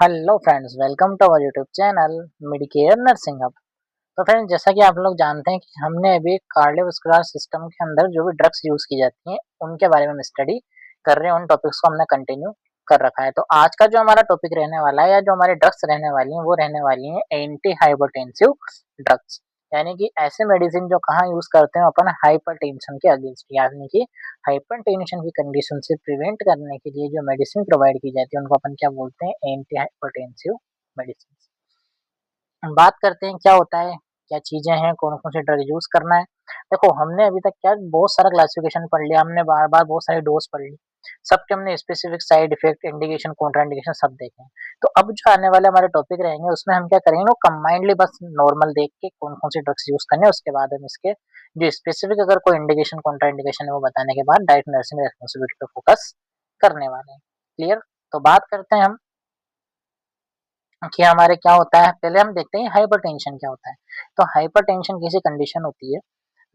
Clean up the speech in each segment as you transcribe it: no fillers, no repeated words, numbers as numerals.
Hello friends, welcome to our YouTube channel Medicare nursing hub. तो friends, जैसा कि आप लोग जानते हैं कि हमने अभी कार्डियोवास्कुलर सिस्टम के अंदर जो भी ड्रग्स यूज़ की जाती हैं, उनके बारे में हम स्टडी कर रहे हैं। उन टॉपिक्स को हमने कंटिन्यू कर रखा है। तो आज का जो हमारा टॉपिक रहने वाला है या जो हमारी ड्रग्स रहने वाली हैं, वो रहने वाली हैं एंटी हाइपरटेंसिव ड्रग्स। यानी कि ऐसे मेडिसिन जो कहाँ यूज़ करते हैं अपन हाइपरटेंशन के अगेंस्ट, यानी कि हाइपरटेंशन की कंडीशन से प्रिवेंट करने के लिए जो मेडिसिन प्रोवाइड की जाती है, उनको अपन क्या बोलते हैं? Anti hypertensive medicine. बात करते हैं क्या होता है, क्या चीज़ें हैं, कौन-कौन से ड्रग यूज़ करना है। देखो, हमने अभी तक क्या बहुत सारा क्लासिफिकेशन पढ़ लिया, हमने बार-बार बहुत सारी डोज़ पढ़ ली। सबके हमने specific side effect, indication, Contra indication सब देखे हैं। तो अब जो आने वाले हमारे टॉपिक रहेंगे, उसमें हम क्या करेंगे, वो कंबाइंडली बस नॉर्मल देख के कौन-कौन से ड्रग्स यूज़ करने हैं, उसके बाद हम इसके जो स्पेसिफिक अगर कोई इंडिकेशन, कॉन्ट्रा इंडिकेशन है, वो बताने के बाद डायरेक्ट नर्सिंग रिस्पॉन्सिबिलिटी पे फोकस करने वाले हैं। क्लियर? तो बात करते हैं हम कि हमारे क्या होता है। पहले हम देखते हैं हाइपरटेंशन क्या होता है। तो हाइपरटेंशन कैसी कंडीशन होती है?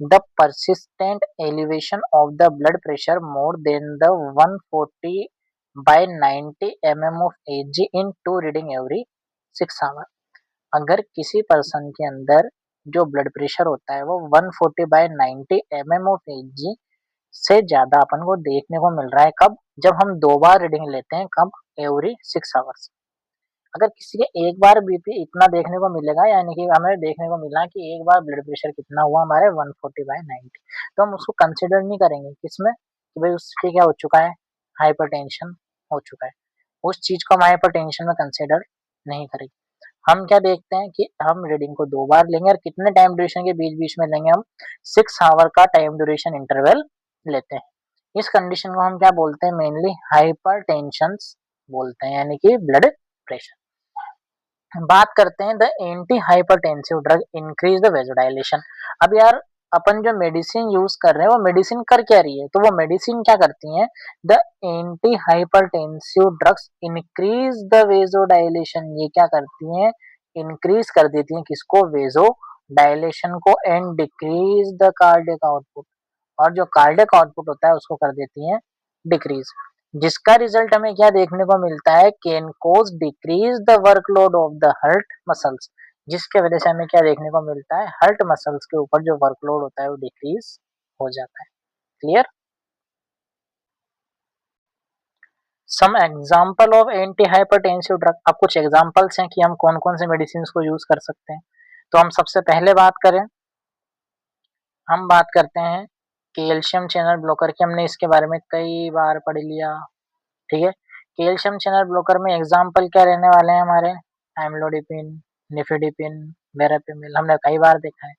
The persistent elevation of the blood pressure more than the 140/90 mm of Hg in two reading every 6 hour। अगर किसी पर्सन के अंदर जो ब्लड प्रेशर होता है वो 140/90 mm ऑफ Hg से ज्यादा अपन को देखने को मिल रहा है, कब? जब हम 2 बार रीडिंग लेते हैं, कब? Every 6 hours. अगर किसी के एक बार बीपी इतना देखने को मिलेगा, यानी कि हमें देखने को मिला कि एक बार ब्लड प्रेशर कितना हुआ हमारे 140/90, तो हम उसको कंसिडर नहीं करेंगे किसमें कि भाई उसके क्या हो चुका है, हाइपरटेंशन हो चुका है। उस चीज को हम हाइपरटेंशन में कंसिडर नहीं करेंगे। हम क्या देखते हैं कि हम रीडिंग को 2 बार लेंगे और कितने टाइम ड्यूरेशन के बीच बीच में लेंगे, हम 6 आवर का टाइम ड्यूरेशन इंटरवल लेते हैं। इस कंडीशन को हम क्या बोलते हैं? मेनली हाइपरटेंशन बोलते हैं, यानी कि ब्लड प्रेशर। बात करते हैं the anti hypertensive drug increase the vasodilation. अब यार, अपन जो मेडिसिन यूज कर रहे हैं वो मेडिसिन कर क्या रही है? तो वो मेडिसिन क्या करती हैं? The anti hypertensive drugs increase the vasodilation. ये क्या करती हैं? इंक्रीज कर देती हैं किसको? वेजो डायलेशन को, and decrease the cardiac output. और जो कार्डियक आउटपुट होता है उसको कर देती हैं डिक्रीज, जिसका रिजल्ट हमें क्या देखने को मिलता है? Can cause decrease the workload of the heart muscles. जिसके वजह से हमें क्या देखने को मिलता है? हार्ट मसल्स के ऊपर जो वर्कलोड होता है वो डिक्रीज हो जाता है। Clear? Some example of antihypertensive drug. अब कुछ एग्जांपल्स हैं कि हम कौन कौन से मेडिसिन को यूज कर सकते हैं। तो हम सबसे पहले बात करें, हम बात करते हैं कैल्शियम चैनल ब्लॉकर की। हमने इसके बारे में कई बार पढ़ लिया। ठीक है, कैल्शियम चैनल ब्लॉकर में एग्जाम्पल क्या रहने वाले हैं हमारे? एम्लोडिपिन, निफेडिपिन, वेरापिमिल, हमने कई बार देखा है।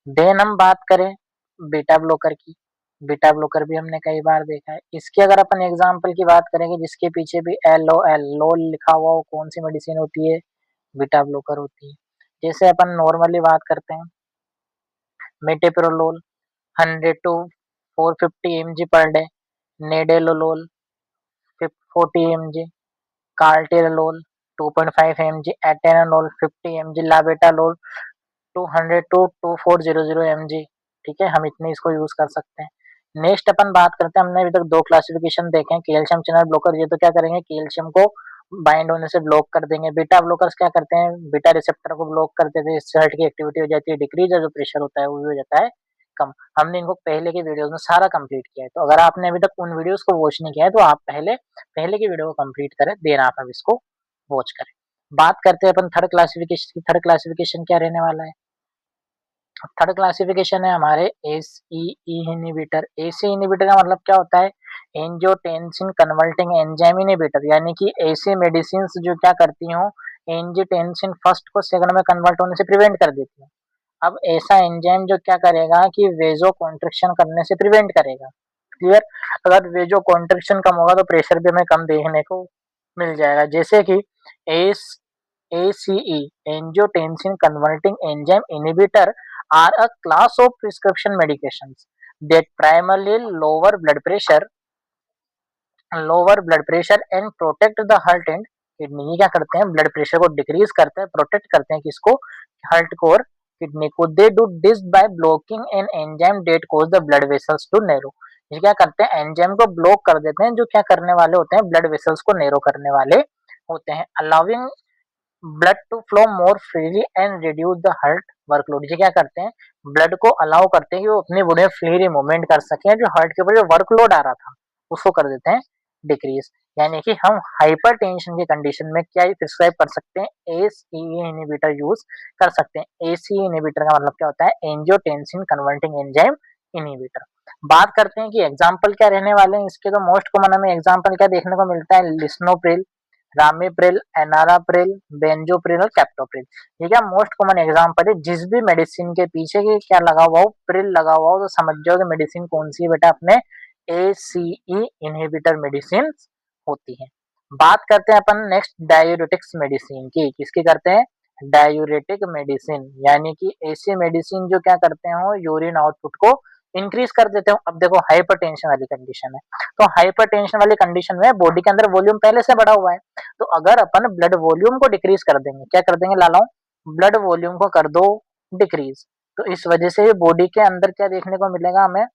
देन हम बात करें बीटा ब्लॉकर की। बीटा ब्लॉकर भी हमने कई बार देखा है। इसकी अगर अपन एग्जाम्पल की बात करेंगे जिसके पीछे भी LOL लोल लिखा हुआ, वो कौन सी मेडिसिन होती है? बीटा ब्लॉकर होती है। जैसे अपन नॉर्मली बात करते हैं metoprolol 100 to 450 mg per day, nadolol 40 mg, carteolol 2.5 mg, atenolol 50 mg, labetalol 200 to 2400 mg। ठीक है, हम इतने इसको यूज कर सकते हैं। नेक्स्ट अपन बात करते हैं, हमने अभी तक 2 क्लासिफिकेशन देखे हैं। कैल्शियम चैनल ब्लॉकर, ये तो क्या करेंगे? कैल्शियम को बाइंड होने से ब्लॉक कर देंगे। बीटा ब्लॉकर्स क्या करते हैं? बीटा रिसेप्टर को ब्लॉक कर देते हैं, इससे हार्ट की एक्टिविटी हो जाती है डिक्रीज, और जो प्रेशर होता है वो भी हो जाता है कम। हमने इनको पहले के वीडियोस में सारा कंप्लीट किया है। तो अगर आपने अभी तक उन वीडियोस को वॉच नहीं किया है तो आप पहले पहले की वीडियो को कंप्लीट करें, देन आप अब इसको वॉच करें। बात करते हैं अपन थर्ड क्लासिफिकेशन की। थर्ड क्लासिफिकेशन क्या रहने वाला है? थर्ड क्लासिफिकेशन है हमारे एसईई इनहिबिटर। एसी इनहिबिटर का मतलब क्या होता है? एंजियोटेंसिन कन्वर्टिंग एंजाइम इनहिबिटर, यानी कि ऐसी मेडिसिन जो क्या करती हो, एंजियोटेंसिन फर्स्ट को सेकंड में कन्वर्ट होने से प्रिवेंट कर देती है। अब ऐसा एंजाइम जो क्या करेगा कि वेजो कॉन्ट्रिक्शन करने से प्रिवेंट करेगा। क्लियर? अगर वेजो कॉन्ट्रिक्शन कम होगा तो प्रेशर भी हमें कम देखने को मिल जाएगा। जैसे कि S ACE angiotensin converting enzyme inhibitor are a class of prescription medications that primarily lower blood pressure and protect the heart and kidney। ये क्या करते हैं? ब्लड प्रेशर को डिक्रीज करते हैं, प्रोटेक्ट करते हैं किसको? हार्ट को और किडनी को। They do this by blocking an enzyme that causes the blood vessels to narrow. ये क्या करते हैं? एंजाइम को ब्लॉक कर देते हैं जो क्या करने वाले होते हैं? ब्लड वेसल्स को नैरो करने वाले होते हैं, allowing blood to flow more freely and reduce the heart workload. ये क्या करते हैं, ब्लड को अलाउ करते हैं कि वो अपनी बॉडी में फ्रीली मूवमेंट कर सके, जो हार्ट के ऊपर जो वर्कलोड आ रहा था उसको कर देते हैं डिक्रीज। यानी कि हम हाइपरटेंशन की कंडीशन में क्या प्रिस्क्राइब कर सकते हैं, एसीई इनहिबिटर यूज कर सकते हैं। एसीई इनहिबिटर का मतलब क्या होता है, एंजियोटेंसिन कन्वर्टिंग एंजाइम इनहिबिटर। बात करते हैं कि एग्जाम्पल क्या रहने वाले हैं इसके, तो मोस्ट कॉमन हमें एग्जाम्पल क्या देखने को मिलता है, लिस्नोप्रिल, रामीप्रिल, एनाराप्रिल, बेंजोप्रिल और कैप्टोप्रिल। ये क्या मोस्ट कॉमन एग्जांपल है, जिस भी मेडिसिन के पीछे की क्या लगा हुआ हो, प्रिल लगा हुआ हो, तो समझ जाओ कि मेडिसिन कौन सी है बेटा, अपने एसीई इनहिबिटर मेडिसिन होती है। बात करते हैं अपन नेक्स्ट डायूरेटिक्स मेडिसिन की, किसकी करते हैं, डायूरेटिक मेडिसिन, यानी कि ऐसी मेडिसिन जो क्या करते हो, यूरिन आउटपुट को इंक्रीज कर देते हो। अब देखो हाइपरटेंशन वाली कंडीशन है, तो हाइपरटेंशन वाली कंडीशन में बॉडी के अंदर वॉल्यूम पहले से बढ़ा हुआ है, तो अगर अपन ब्लड वॉल्यूम को डिक्रीज कर देंगे, क्या कर देंगे लालाओं, ब्लड वॉल्यूम को कर दो डिक्रीज, तो इस वजह से बॉडी के अंदर क्या देखने को मिलेगा हमें,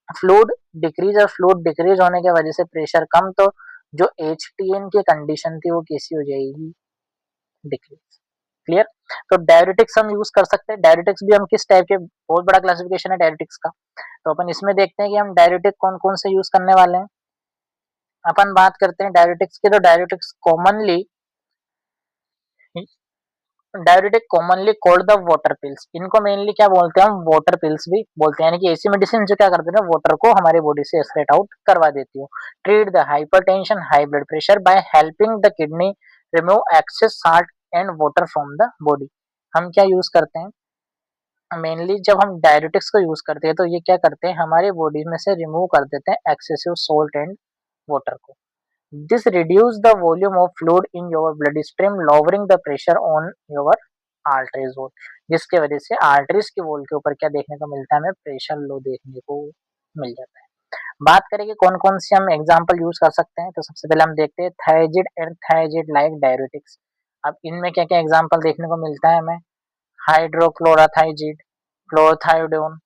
फ्लूइड डिक्रीज, और फ्लूइड डिक्रीज होने की वजह से प्रेशर कम, तो जो एचटीएन की कंडीशन थी वो कैसी हो जाएगी, डिक्रीज। क्लियर। तो डायरेटिक्स हम यूज कर सकते हैं, डायरेटिक्स भी हम किस टाइप के, बहुत बड़ा क्लासिफिकेशन है डायरेटिक्स का, तो अपन इसमें देखते हैं कि हम डायरेटिक कौन कौन से यूज करने वाले हैं। अपन बात करते हैं डायरेटिक्स की, तो diuretics commonly, diuretic commonly called the water pills, इनको मेनली क्या बोलते हैं हम, वाटर पिल्स भी बोलते हैं, यानी कि ऐसी मेडिसिन जो क्या करते हैं, वाटर को हमारी बॉडी से एक्सक्रेट आउट करवा देती हो। Treat the hypertension, high blood pressure by helping the kidney remove excess salt and water from the body. हम क्या यूज करते हैं, मेनली जब हम डायरेटिक्स को यूज करते हैं तो ये क्या करते हैं, हमारे बॉडी में से रिमूव कर देते हैं एक्सेसिव सोल्ट एंड वाटर को। This reduce the volume of fluid in your blood stream, lowering the pressure on your arteries wall, जिसके वजह से आर्टरीज के वॉल के ऊपर क्या देखने को मिलता है, हमें प्रेशर लो देखने को मिल जाता है। बात करें कि कौन कौन सी हम एग्जांपल यूज कर सकते हैं, तो सबसे पहले हम देखते हैं थायजिड एंड थायजिड लाइक डायरेटिक्स। अब इनमें क्या क्या एग्जांपल देखने को मिलता है हमें, हाइड्रोक्लोराथाइजिड, क्लोरोथायोडोन,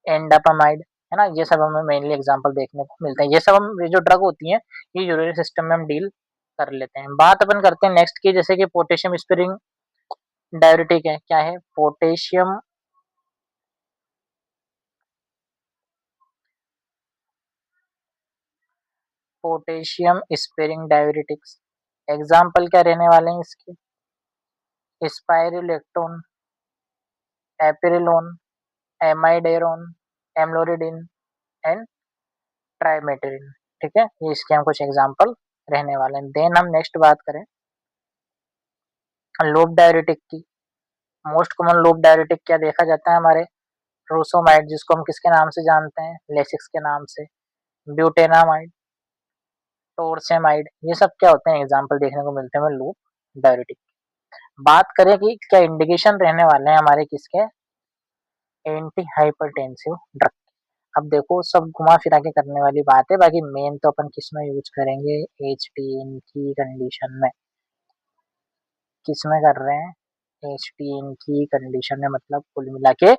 एंडापामाइड, है ना, ये सब हमें मेनली एग्जांपल देखने को मिलते हैं। ये सब हम, ये जो ड्रग होती हैं, ये यूरिनरी सिस्टम में हम डील कर लेते हैं। बात अपन करते हैं नेक्स्ट की, जैसे कि पोटेशियम स्प्रिंग डायरेटिक है, क्या है, potassium, potassium spring diuretics. Example क्या रहने वाले हैं इसके, स्पाइरुलेक्टोन, एपिरिलोन, एमाइडेरोन, एम्लोरिडिन एंड ट्राइमेटेरिन। ठीक है, ये इसके हम कुछ एग्जाम्पल रहने वाले हैं। देन हम नेक्स्ट बात करें लोब डायरेटिक की। मोस्ट कॉमन लोब डायरेटिक क्या देखा जाता है हमारे, रोसोमाइड, जिसको हम किसके नाम से जानते हैं, लेसिक्स के नाम से, ब्यूटेनामाइड, टोरसेमाइड, ये सब क्या होते हैं, एग्जाम्पल देखने को मिलते हैं हमें लोब डायरेटिक। बात करें कि क्या इंडिकेशन रहने वाले हैं हमारे किसके, एंटी हाइपरटेंसिव ड्रग। अब देखो सब घुमा फिरा के करने वाली बात है, बाकी मेन तो अपन किस में यूज करेंगे, एचटीएन की कंडीशन में, किस में कर रहे हैं, एचटीएन की कंडीशन में, मतलब कुल मिला के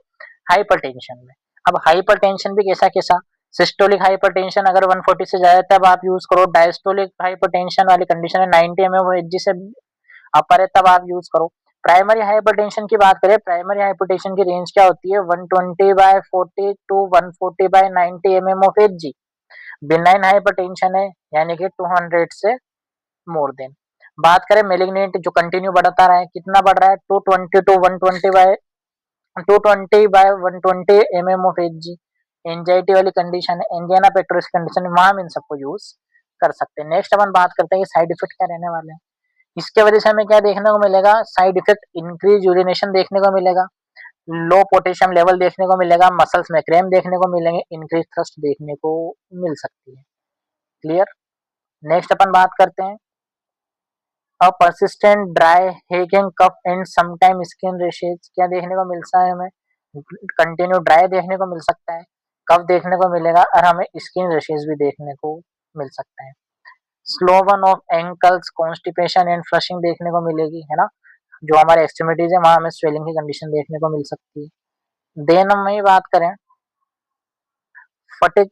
हाइपरटेंशन में। अब हाइपरटेंशन भी कैसा कैसा, सिस्टोलिक हाइपरटेंशन अगर 140 से ज्यादा तब आप यूज करो, डायस्टोलिक हाइपरटेंशन वाली कंडीशन है 90 mmHg से अपर है तब आप यूज करो। प्राइमरी हाइपरटेंशन की बात करें, प्राइमरी हाइपरटेंशन की रेंज क्या होती है, 120/40 टू 140/90 mmHg। बिनाइन हाइपरटेंशन है, यानी कि 200 से मोर देन। बात करें मेलिग्नेंट, जो कंटिन्यू बढ़ता रहा है, कितना बढ़ रहा है, 220 mmHg। एंजाइटी वाली कंडीशन है, एंजाइना पेक्टोरिस कंडीशन, वहां हम इन सबको यूज कर सकते हैं। नेक्स्ट अपन बात करते हैं साइड इफेक्ट क्या रहने वाले हैं, इसके वजह से हमें क्या देखने को मिलेगा, साइड इफेक्ट इंक्रीज यूरिनेशन देखने को मिलेगा, लो पोटेशियम लेवल देखने को मिलेगा, मसल्स में क्रैम्प देखने को मिलेंगे, इंक्रीज थ्रस्ट देखने को मिल सकती है। क्लियर। नेक्स्ट अपन बात करते हैं a persistent dry hacking cough and sometime skin rashes, क्या देखने को मिलता है हमें, कंटिन्यू ड्राई देखने को मिल सकता है, कफ देखने को मिलेगा, और हमें स्किन रैशेज भी देखने को मिल सकता है। Sloan of ankles, constipation and flushing देखने को मिलेगी, है ना, जो हमारे एक्सट्रीमिटीज है वहां हमें स्वेलिंग की कंडीशन देखने को मिल सकती है। देन हम वही बात करें फटिक,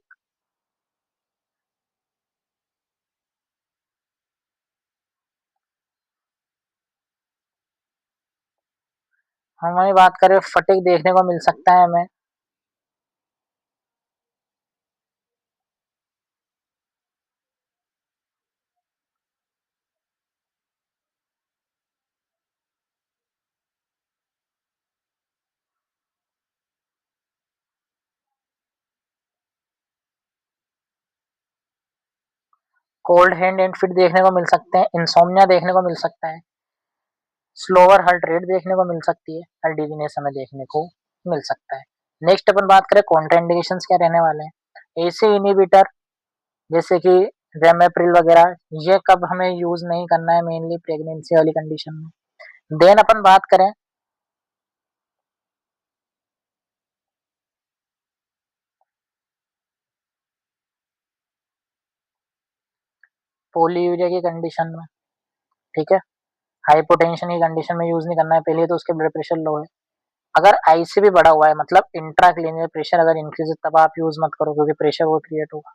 हम वही बात करें, फटीग देखने को मिल सकता है हमें। कोल्ड हैंड एंड फीट देखने को मिल सकते हैं, इंसोम्निया देखने को मिल सकता है, स्लोअर हार्ट रेट देखने को मिल सकती है, हार्ट डिजीनेस हमें देखने को मिल सकता है। नेक्स्ट अपन बात करें कॉन्ट्राइंडिकेशंस क्या रहने वाले हैं। एसी इनहिबिटर जैसे कि रेमेप्रिल वगैरह, ये कब हमें यूज नहीं करना है, मेनली प्रेगनेंसी वाली कंडीशन में। देन अपन बात करें पोलीयूरिया की कंडीशन में, ठीक है, हाइपोटेंशन की कंडीशन में यूज नहीं करना है, पहले तो उसके ब्लड प्रेशर लो है। अगर आई से भी बढ़ा हुआ है, मतलब इंट्राक्रेनियल प्रेशर अगर इंक्रीज है, तब आप यूज मत करो, क्योंकि प्रेशर वो क्रिएट होगा।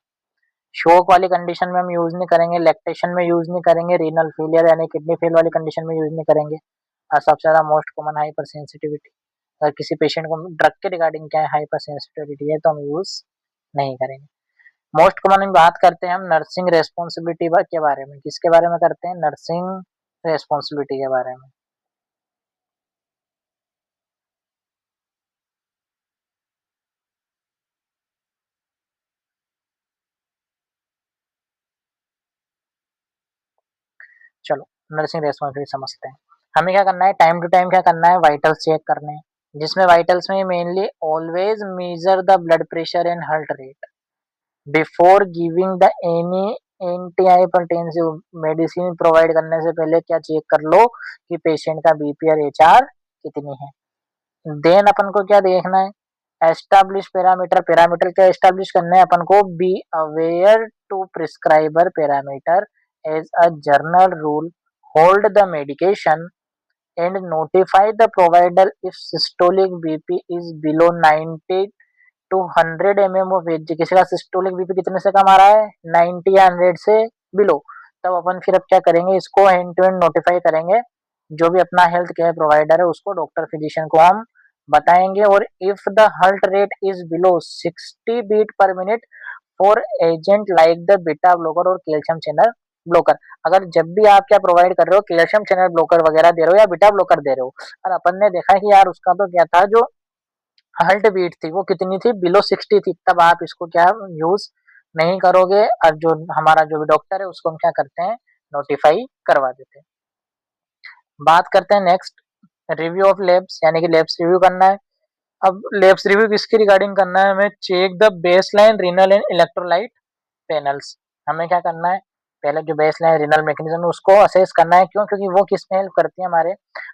शोक वाली कंडीशन में हम यूज नहीं करेंगे, लैक्टेशन में यूज नहीं करेंगे, रीनल फेलियर यानी किडनी फेल वाली कंडीशन में यूज नहीं करेंगे। और सबसे ज्यादा मोस्ट कॉमन हाइपर सेंसिटिविटी, अगर किसी पेशेंट को ड्रग के रिगार्डिंग क्या है हाइपर सेंसिटिविटी है, तो हम यूज नहीं करेंगे। मोस्ट कॉमन हम बात करते हैं हम नर्सिंग रेस्पॉन्सिबिलिटी के बारे में। किसके बारे में करते हैं? नर्सिंग रेस्पॉन्सिबिलिटी के बारे में। चलो नर्सिंग रेस्पॉन्सिबिलिटी समझते हैं। हमें क्या करना है, टाइम टू टाइम क्या करना है, वाइटल्स चेक करने हैं, जिसमें वाइटल्स में mainly always measure the blood pressure and heart rate before giving the any anti hypertensive medicine. Provide करने से पहले क्या चेक कर लो कि पेशेंट का बीपी और एचआर कितनी है। देन अपन को क्या देखना है, एस्टैब्लिश पैरामीटर। पैरामीटर क्या एस्टैब्लिश करना है अपन को, be aware to prescriber parameter as a general rule, hold the medication and notify the provider if systolic BP is below 90 to 100 M of H. किसी का सिस्टोलिक बीपी कितने से कम आ रहा है, 90 या 100 से बिलो, तब अपन फिर अब क्या करेंगे, इसको एंड टू एंड नोटिफाई करेंगे। जो भी अपना हेल्थ केयर प्रोवाइडर है उसको, डॉक्टर फिजिशियन को हम बताएंगे। और if the heart rate is below 60 beat per minute for agent like the beta blocker और कैल्शियम चैनल ब्लॉकर। अगर जब भी आप क्या प्रोवाइड कर रहे हो, कैल्शियम चैनल ब्लॉकर वगैरह दे रहे हो या बीटा ब्लॉकर दे रहे हो, और अपन ने देखा कि यार उसका तो क्या था, जो हार्ट बीट थी वो कितनी थी, बिलो 60 थी, तब आप इसको क्या यूज नहीं करोगे। और जो हमारा जो भी डॉक्टर है उसको हम क्या करते हैं, नोटिफाई करवा देते हैं। बात करते हैं नेक्स्ट, रिव्यू ऑफ लैब्स, यानी कि लैब्स रिव्यू करना है। अब लैब्स रिव्यू किसकी रिगार्डिंग करना है, हमें check the baseline renal and electrolyte panels. हमें क्या करना है, पहले जो बेसलाइन रीनल मैकेनिज्म है उसको असेस करना है। क्यों? क्योंकि वो किस में हेल्प करती है, हमारे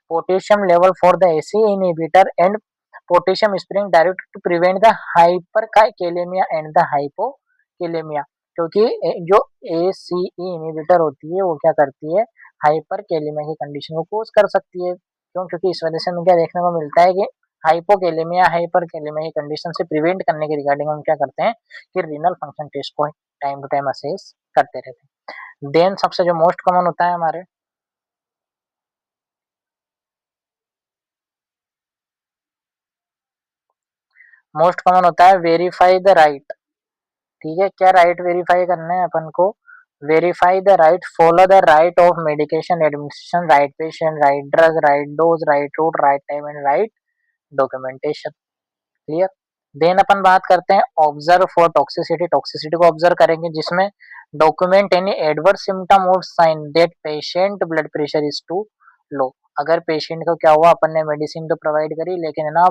potassium level for the ACE inhibitor and potassium sparing diuretic to prevent the hyperkalaemia and the hypokalaemia. क्योंकि जो एसीई इनहिबिटर होती है वो क्या करती है, हाइपर कैलेमिया की कंडीशन को कोज कर सकती है। क्यों? क्योंकि इस वजह से हमें क्या देखने को मिलता है कि हाइपोकेलेमिया हाइपर कैलेमिया की कंडीशन से प्रिवेंट करने के रिगार्डिंग हम क्या करते हैं कि रीनल फंक्शन टेस्ट को टाइम टू टाइम असेस करते रहते हैं। देन सबसे जो मोस्ट कॉमन होता है हमारे, मोस्ट कॉमन होता है वेरीफाई द राइट। ठीक है, क्या राइट वेरीफाई करना है अपन को, verify the right, follow the right of medication administration, right patient, right drug, right dose, right route, right time and right documentation. Clear. Then अपन बात करते हैं ऑब्जर्व फॉर टॉक्सिसिटी। टॉक्सिसिटी को ऑब्जर्व करेंगे, जिसमें डॉक्यूमेंट एनी एडवर्स सिम्टम और sign that patient blood pressure is too low. अगर patient को क्या हुआ, अपन ने मेडिसिन तो प्रोवाइड करी, लेकिन है ना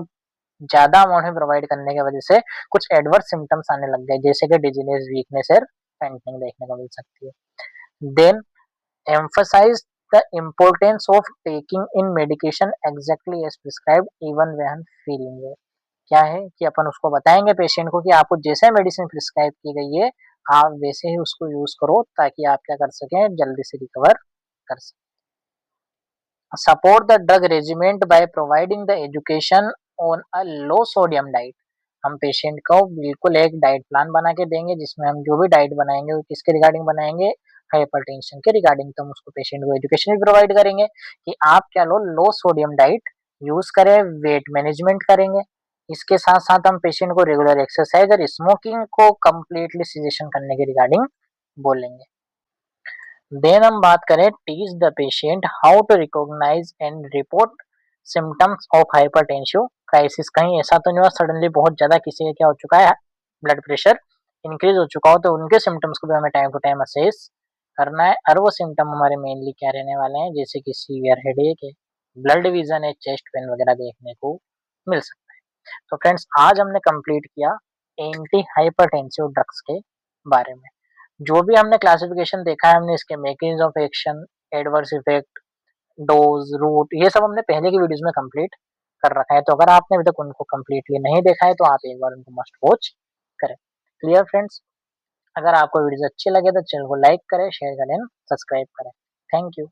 ज्यादा अमाउंट में प्रोवाइड करने की वजह से कुछ एडवर्स सिम्टम्स आने लग गए, जैसे कि डिजीनेस, वीकनेस और फेंटिंग देखने को मिल सकती है। Then emphasise the importance of taking in medication exactly as prescribed even when feeling well. क्या है कि अपन उसको बताएंगे पेशेंट को कि आपको जैसे मेडिसिन प्रिस्क्राइब की गई है, आप वैसे ही उसको यूज करो, ताकि आप क्या कर सकें, जल्दी से रिकवर कर सकें। Support the drug regiment by providing the education on a low sodium diet. हम पेशेंट को बिल्कुल एक डाइट प्लान बना के देंगे, जिसमें हम जो भी डाइट बनाएंगे वो किसके रिगार्डिंग बनाएंगे, हाइपरटेंशन के रिगार्डिंग। तो हम उसको पेशेंट को एजुकेशन भी प्रोवाइड करेंगे कि आप क्या low, low sodium diet use करें, वेट मैनेजमेंट करेंगे। इसके साथ साथ हम पेशेंट को रेगुलर एक्सरसाइज और स्मोकिंग को कंप्लीटली सिजेशन करने के रिगार्डिंग बोलेंगे। देन हम बात करें teach the patient how to recognise and report symptoms of hypertensive crisis. कहीं ऐसा तो नहीं हुआ सडनली बहुत ज्यादा किसी का क्या हो चुका है, ब्लड प्रेशर इंक्रीज हो चुका हो, तो उनके सिम्टम्स को भी हमें टाइम टू टाइम असेस करना है। और वो सिम्टम हमारे मेनली क्या रहने वाले हैं, जैसे कि सीवियर हेडेक है, ब्लड विजन है, चेस्ट पेन वगैरह देखने को मिल सकता है। तो फ्रेंड्स आज हमने कंप्लीट किया एंटी हाइपरटेंसिव ड्रग्स के बारे में। जो भी हमने क्लासिफिकेशन देखा है, हमने इसके mechanism of action, adverse effect, dose, route, ये सब हमने पहले की वीडियोस में कंप्लीट कर रखा है। तो अगर आपने अभी तक उनको कंप्लीटली नहीं देखा है तो आप एक बार उनको मस्ट वॉच करें। Clear friends? अगर आपको वीडियोस अच्छे लगे तो चैनल को लाइक करें, शेयर करें, सब्सक्राइब करें। Thank you.